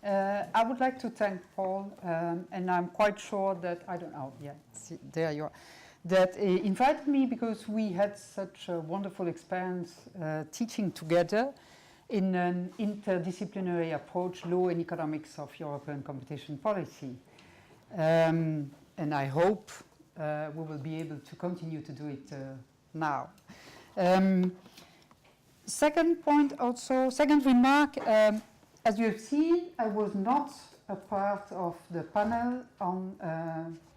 I would like to thank Paul, and I'm quite sure that, I don't know, yeah, see, there you are, that he invited me because we had such a wonderful experience teaching together in an interdisciplinary approach, Law and Economics of European Competition Policy. And I hope we will be able to continue to do it now. Second point also, second remark, as you have seen, I was not a part of the panel on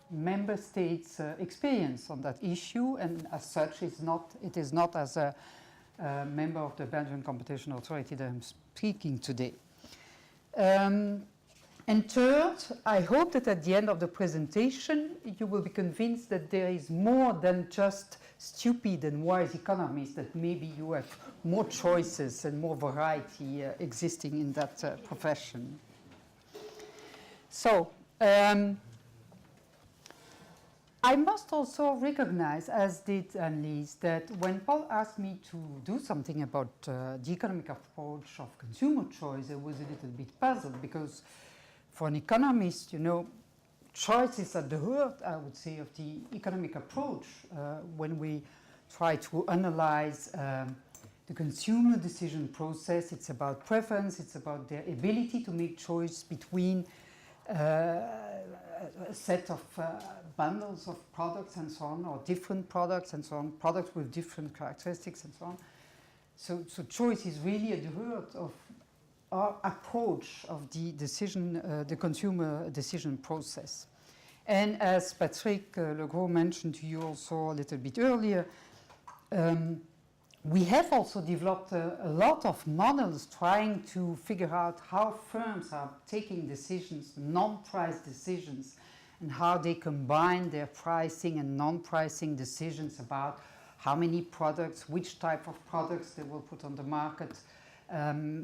member states' experience on that issue, and as such, it is not as a member of the Belgian Competition Authority that I'm speaking today. And third, I hope that at the end of the presentation, you will be convinced that there is more than just stupid and wise economists, that maybe you have more choices and more variety existing in that profession. So, I must also recognize, as did Annelies, that when Paul asked me to do something about the economic approach of consumer choice, I was a little bit puzzled, because for an economist, you know, choice is at the heart, I would say, of the economic approach when we try to analyze the consumer decision process. It's about preference, it's about their ability to make choice between a set of bundles of products and so on, or different products and so on, products with different characteristics and so on. So choice is really at the heart of our approach of the decision, the consumer decision process. And as Patrick Legros mentioned to you also a little bit earlier, we have also developed a lot of models trying to figure out how firms are taking decisions, non-price decisions, and how they combine their pricing and non-pricing decisions about how many products, which type of products they will put on the market,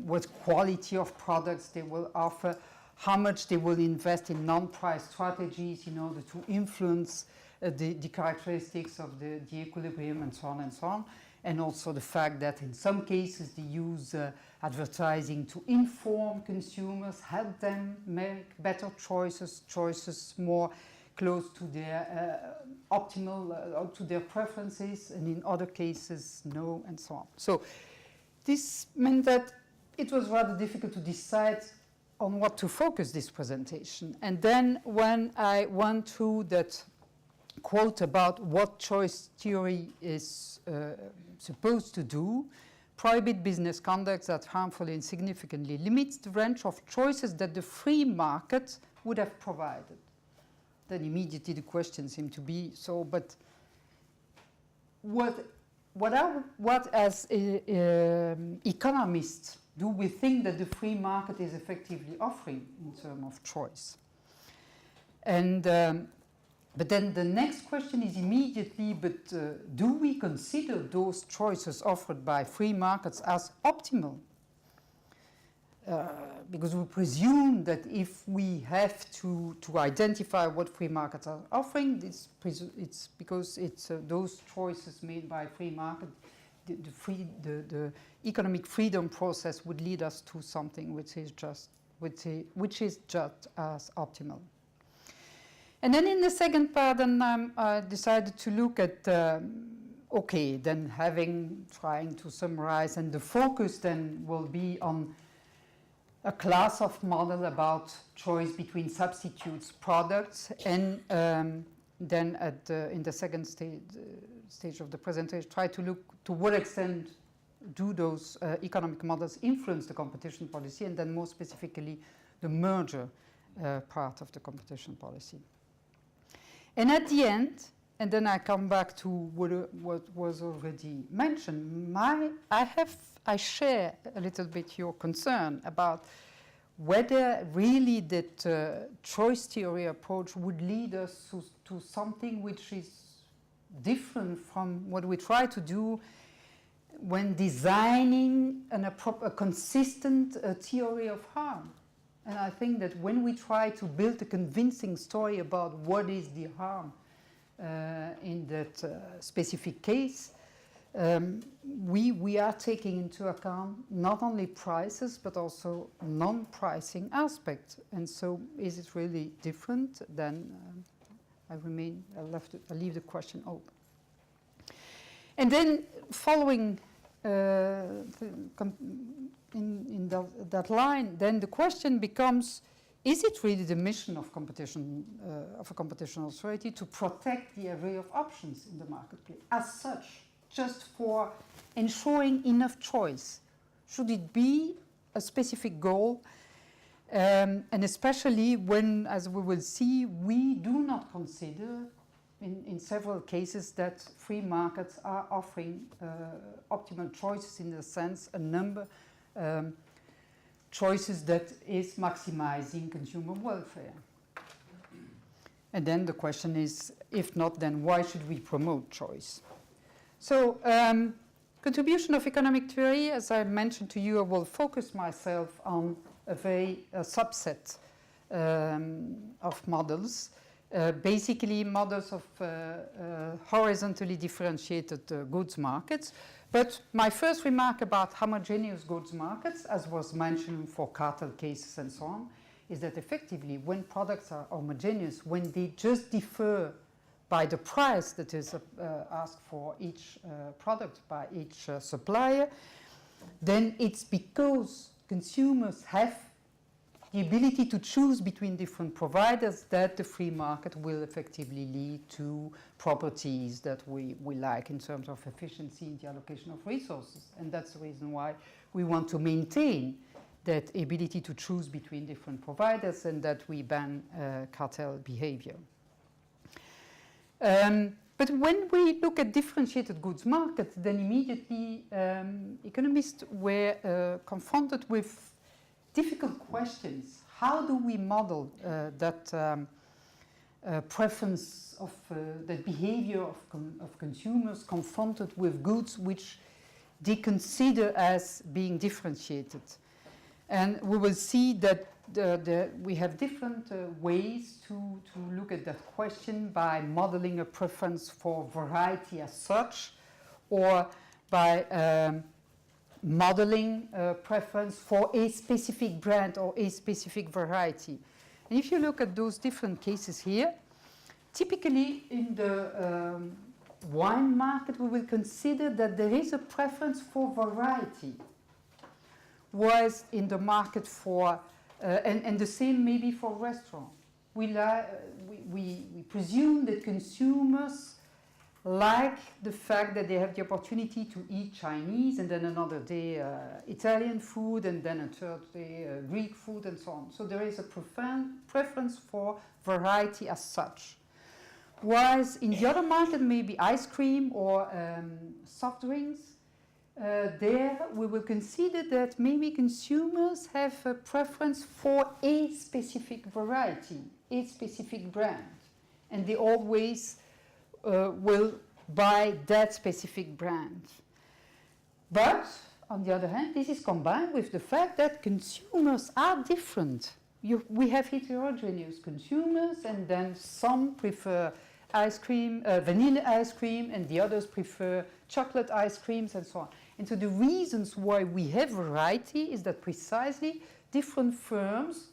what quality of products they will offer, how much they will invest in non-price strategies in order to influence the characteristics of the equilibrium and so on and so on. And also the fact that in some cases they use advertising to inform consumers, help them make better choices more close to their optimal, to their preferences, and in other cases, no, and so on. So this meant that it was rather difficult to decide on what to focus this presentation. And then when I went through that quote about what choice theory is supposed to do, prohibit business conduct that harmfully and significantly limits the range of choices that the free market would have provided. Then immediately the question seemed to be, so, but what as economists do we think that the free market is effectively offering in terms of choice? And but then the next question is immediately, but do we consider those choices offered by free markets as optimal? Because we presume that if we have to identify what free markets are offering, it's because it's those choices made by free market, the economic freedom process would lead us to something which is just as optimal. And then in the second part, I decided to look at, okay, then trying to summarize, and the focus then will be on a class of model about choice between substitutes products, and then in the second stage of the presentation, try to look to what extent do those economic models influence the competition policy, and then more specifically the merger part of the competition policy. And at the end, and then I come back to what was already mentioned, I share a little bit your concern about whether really that choice theory approach would lead us to something which is different from what we try to do when designing a consistent theory of harm. And I think that when we try to build a convincing story about what is the harm in that specific case, we are taking into account not only prices but also non-pricing aspects. And so is it really different? Then I leave the question open. And then following in that line, then the question becomes, is it really the mission of competition, of a competition authority to protect the array of options in the marketplace as such, just for ensuring enough choice? Should it be a specific goal? And especially when, as we will see, we do not consider in several cases that free markets are offering optimal choices, in the sense a number choices that is maximizing consumer welfare. And then the question is, if not, then why should we promote choice? So, contribution of economic theory, as I mentioned to you, I will focus myself on a subset of models. Basically models of horizontally differentiated goods markets. But my first remark about homogeneous goods markets, as was mentioned for cartel cases and so on, is that effectively when products are homogeneous, when they just differ by the price that is asked for each product by each supplier, then it's because consumers have the ability to choose between different providers that the free market will effectively lead to properties that we like in terms of efficiency in the allocation of resources. And that's the reason why we want to maintain that ability to choose between different providers and that we ban cartel behavior. But when we look at differentiated goods markets, then immediately economists were confronted with difficult questions. How do we model that preference of that behavior of consumers confronted with goods which they consider as being differentiated? And we will see that we have different ways to look at that question, by modeling a preference for variety as such, or by modeling preference for a specific brand or a specific variety. And if you look at those different cases here, typically in the wine market we will consider that there is a preference for variety, whereas in the market for, and the same maybe for restaurants. We presume that consumers like the fact that they have the opportunity to eat Chinese, and then another day Italian food, and then a third day Greek food, and so on. So there is a preference for variety as such. Whereas in the other market, maybe ice cream or soft drinks, there we will consider that maybe consumers have a preference for a specific variety, a specific brand, and they always will buy that specific brand. But on the other hand, this is combined with the fact that consumers are different. We have heterogeneous consumers, and then some prefer ice cream, vanilla ice cream, and the others prefer chocolate ice creams, and so on. And so the reasons why we have variety is that precisely different firms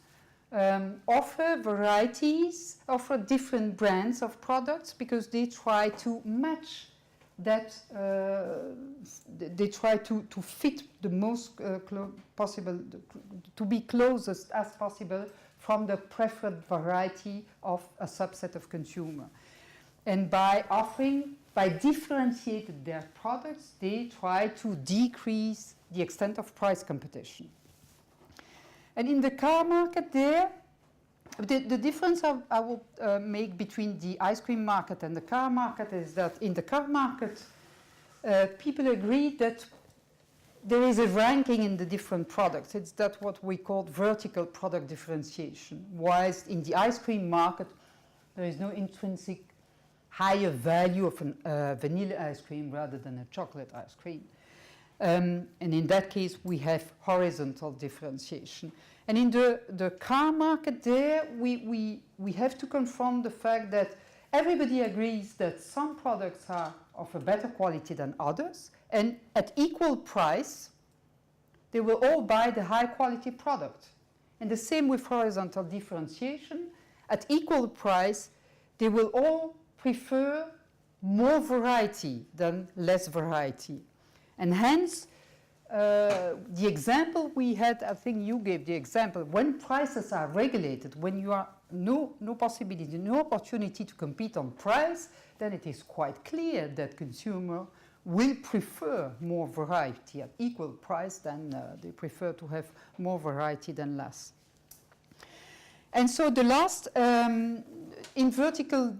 offer varieties, offer different brands of products, because they try to match that, they try to fit the most possible, to be closest as possible from the preferred variety of a subset of consumer. And by differentiating their products, they try to decrease the extent of price competition. And in the car market there, the difference I will make between the ice cream market and the car market is that in the car market, people agree that there is a ranking in the different products. It's that what we call vertical product differentiation. Whilst in the ice cream market, there is no intrinsic higher value of a vanilla ice cream rather than a chocolate ice cream. And in that case, we have horizontal differentiation. And in the car market there, we have to confront the fact that everybody agrees that some products are of a better quality than others, and at equal price, they will all buy the high quality product. And the same with horizontal differentiation. At equal price, they will all prefer more variety than less variety. And hence, the example we had, I think you gave the example, when prices are regulated, when you are no possibility, no opportunity to compete on price, then it is quite clear that consumer will prefer more variety at equal price than they prefer to have more variety than less. And so the last, in vertically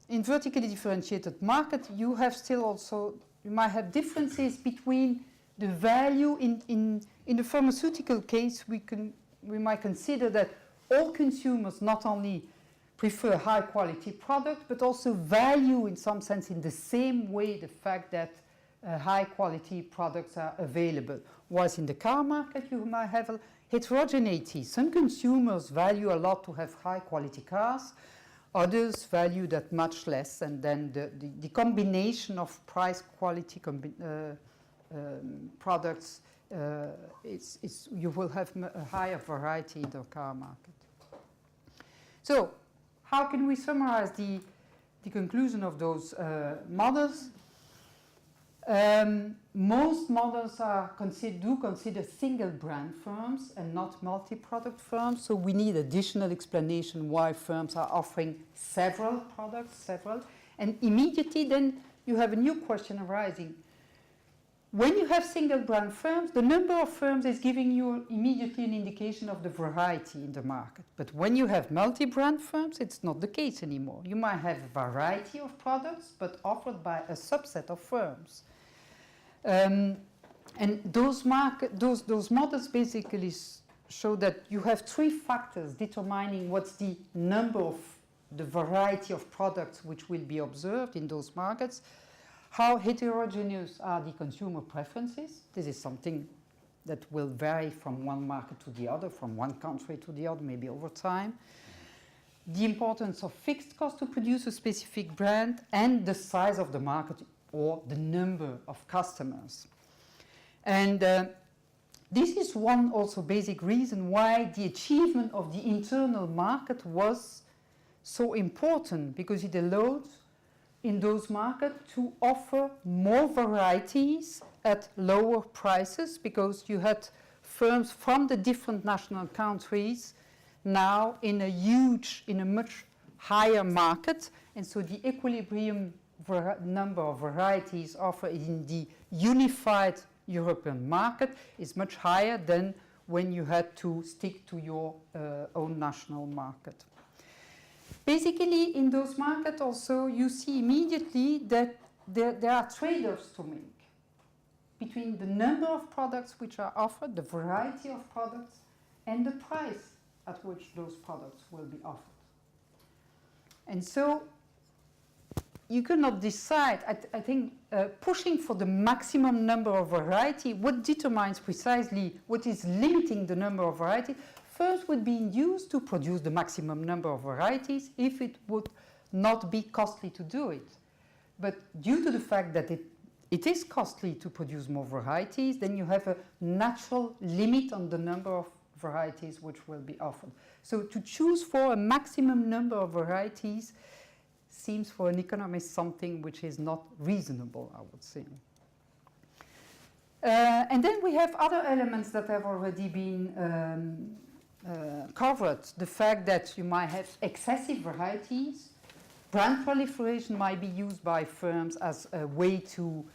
differentiated market, you have still also, you might have differences between the value in the pharmaceutical case. We might consider that all consumers not only prefer high quality product, but also value in some sense in the same way the fact that high quality products are available. Whereas in the car market you might have a heterogeneity. Some consumers value a lot to have high quality cars, others value that much less, and then the combination of price quality products, you will have a higher variety in the car market. So how can we summarize the conclusion of those models? Most models do consider single brand firms and not multi-product firms, so we need additional explanation why firms are offering several products, and immediately then you have a new question arising. When you have single brand firms, the number of firms is giving you immediately an indication of the variety in the market. But when you have multi-brand firms, it's not the case anymore. You might have a variety of products, but offered by a subset of firms. And those models basically show that you have three factors determining what's the number of the variety of products which will be observed in those markets. How heterogeneous are the consumer preferences? This is something that will vary from one market to the other, from one country to the other, maybe over time. The importance of fixed cost to produce a specific brand, and the size of the market or the number of customers. And this is one also basic reason why the achievement of the internal market was so important, because it allowed in those markets to offer more varieties at lower prices, because you had firms from the different national countries now in a much higher market, and so the equilibrium number of varieties offered in the unified European market is much higher than when you had to stick to your own national market. Basically, in those markets also, you see immediately that there are trade-offs to make between the number of products which are offered, the variety of products, and the price at which those products will be offered. And so you cannot decide, I think, pushing for the maximum number of variety, what determines precisely what is limiting the number of varieties, first would be induced to produce the maximum number of varieties if it would not be costly to do it. But due to the fact that it is costly to produce more varieties, then you have a natural limit on the number of varieties which will be offered. So to choose for a maximum number of varieties seems for an economist something which is not reasonable, I would say. And then we have other elements that have already been covered. The fact that you might have excessive varieties. Brand proliferation might be used by firms as a way to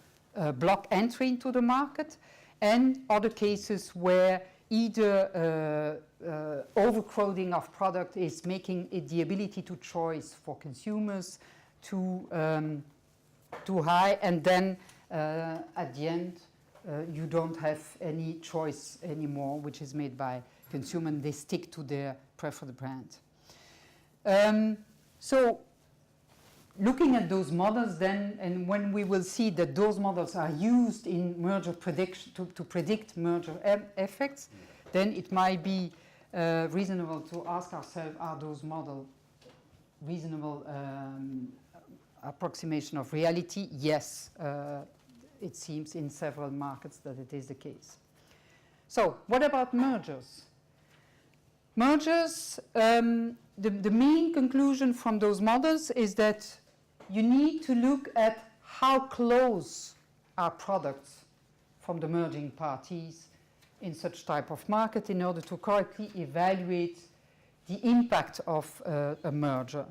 block entry into the market, and other cases where either overcrowding of product is making it the ability to choice for consumers too high, and then at the end you don't have any choice anymore, which is made by consumer, and they stick to their preferred brand. So looking at those models then, and when we will see that those models are used in merger prediction to predict merger effects, then it might be reasonable to ask ourselves, are those models reasonable approximation of reality? Yes, it seems in several markets that it is the case. So, what about mergers? Mergers, the main conclusion from those models is that you need to look at how close are products from the merging parties in such type of market in order to correctly evaluate the impact of a merger.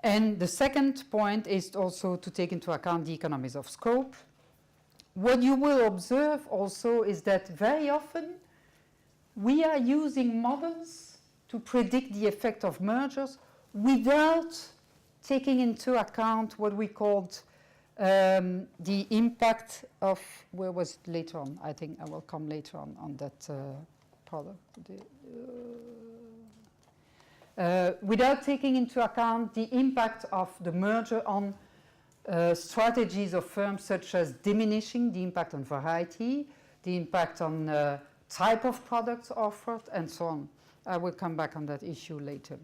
And the second point is also to take into account the economies of scope. What you will observe also is that very often we are using models to predict the effect of mergers without taking into account what we called the impact of, where was it later on? I think I will come later on that product. Without taking into account the impact of the merger on strategies of firms such as diminishing the impact on variety, the impact on type of products offered, and so on. I will come back on that issue later.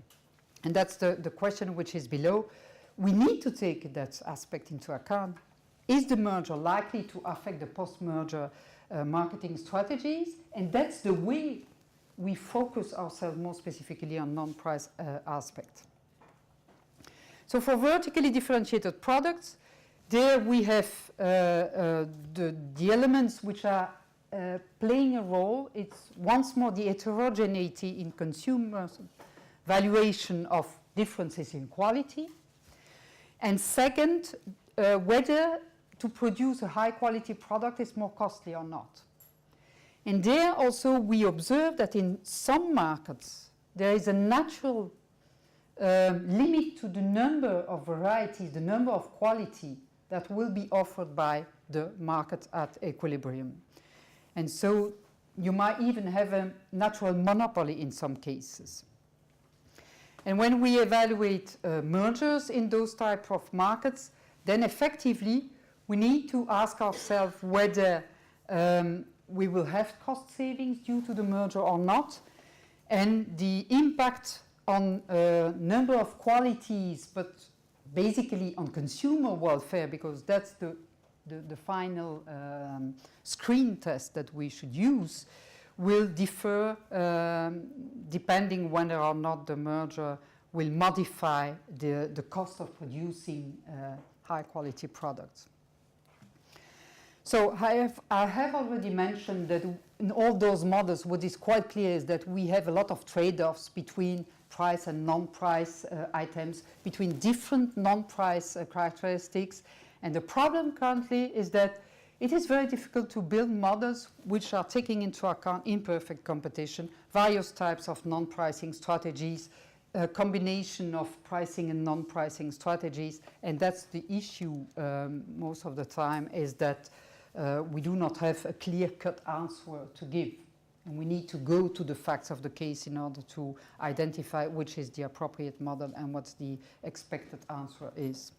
And that's the question which is below. We need to take that aspect into account. Is the merger likely to affect the post-merger marketing strategies? And that's the way we focus ourselves more specifically on non-price aspect. So for vertically differentiated products, there we have the elements which are playing a role. It's once more the heterogeneity in consumers' valuation of differences in quality. And second, whether to produce a high quality product is more costly or not. And there also we observe that in some markets there is a natural limit to the number of varieties, the number of quality that will be offered by the market at equilibrium. And so you might even have a natural monopoly in some cases. And when we evaluate mergers in those type of markets, then effectively we need to ask ourselves whether we will have cost savings due to the merger or not, and the impact on number of qualities, but basically on consumer welfare, because that's the final screen test that we should use, will differ depending whether or not the merger will modify the cost of producing high quality products. So I have already mentioned that in all those models what is quite clear is that we have a lot of trade-offs between price and non-price items, between different non-price characteristics, and the problem currently is that it is very difficult to build models which are taking into account imperfect competition, various types of non-pricing strategies, a combination of pricing and non-pricing strategies, and that's the issue most of the time, is that we do not have a clear-cut answer to give. And we need to go to the facts of the case in order to identify which is the appropriate model and what the expected answer is.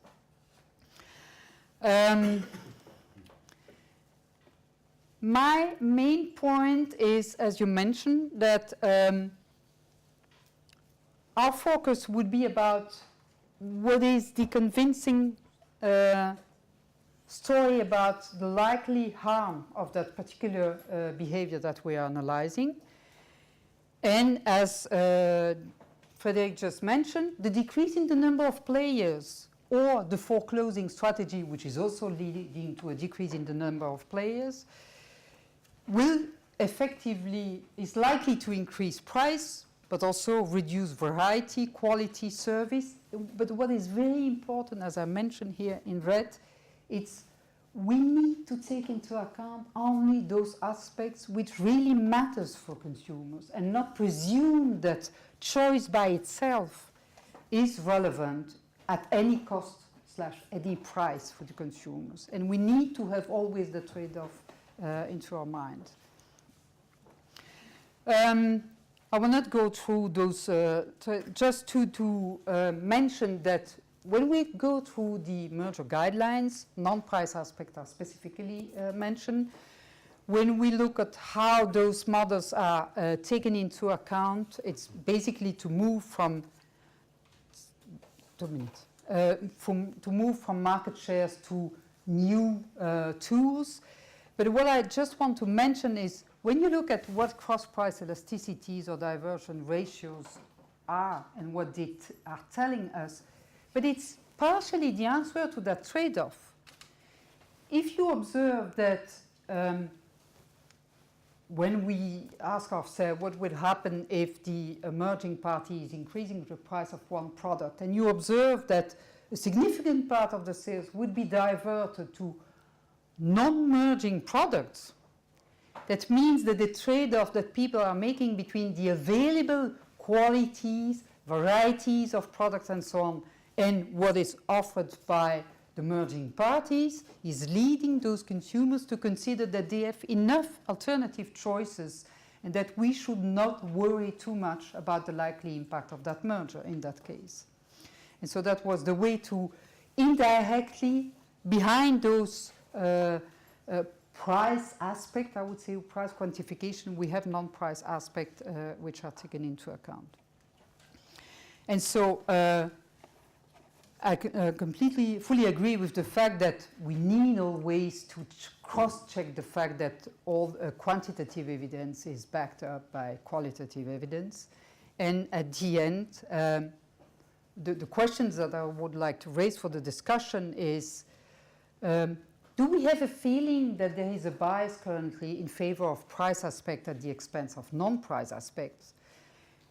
My main point is, as you mentioned, that our focus would be about what is the convincing story about the likely harm of that particular behavior that we are analyzing. And as Frederick just mentioned, the decrease in the number of players or the foreclosing strategy, which is also leading to a decrease in the number of players, is likely to increase price, but also reduce variety, quality, service. But what is very important, as I mentioned here in red, it's we need to take into account only those aspects which really matters for consumers and not presume that choice by itself is relevant at any cost / any price for the consumers. And we need to have always the trade-off into our mind. I will not go through those, just to mention that when we go through the merger guidelines, non-price aspects are specifically mentioned. When we look at how those models are taken into account, it's basically to move from 2 minutes. to move from market shares to new tools. But what I just want to mention is when you look at what cross-price elasticities or diversion ratios are and what they are telling us, but it's partially the answer to that trade-off. If you observe that when we ask ourselves what would happen if the emerging party is increasing the price of one product, and you observe that a significant part of the sales would be diverted to non-merging products, that means that the trade-off that people are making between the available qualities, varieties of products and so on, and what is offered by the merging parties is leading those consumers to consider that they have enough alternative choices and that we should not worry too much about the likely impact of that merger in that case. And so that was the way to indirectly, behind those price aspect, I would say price quantification, we have non-price aspect which are taken into account. And so I completely, fully agree with the fact that we need always to cross-check the fact that all quantitative evidence is backed up by qualitative evidence. And at the end, the questions that I would like to raise for the discussion is, do we have a feeling that there is a bias currently in favor of price aspect at the expense of non-price aspects?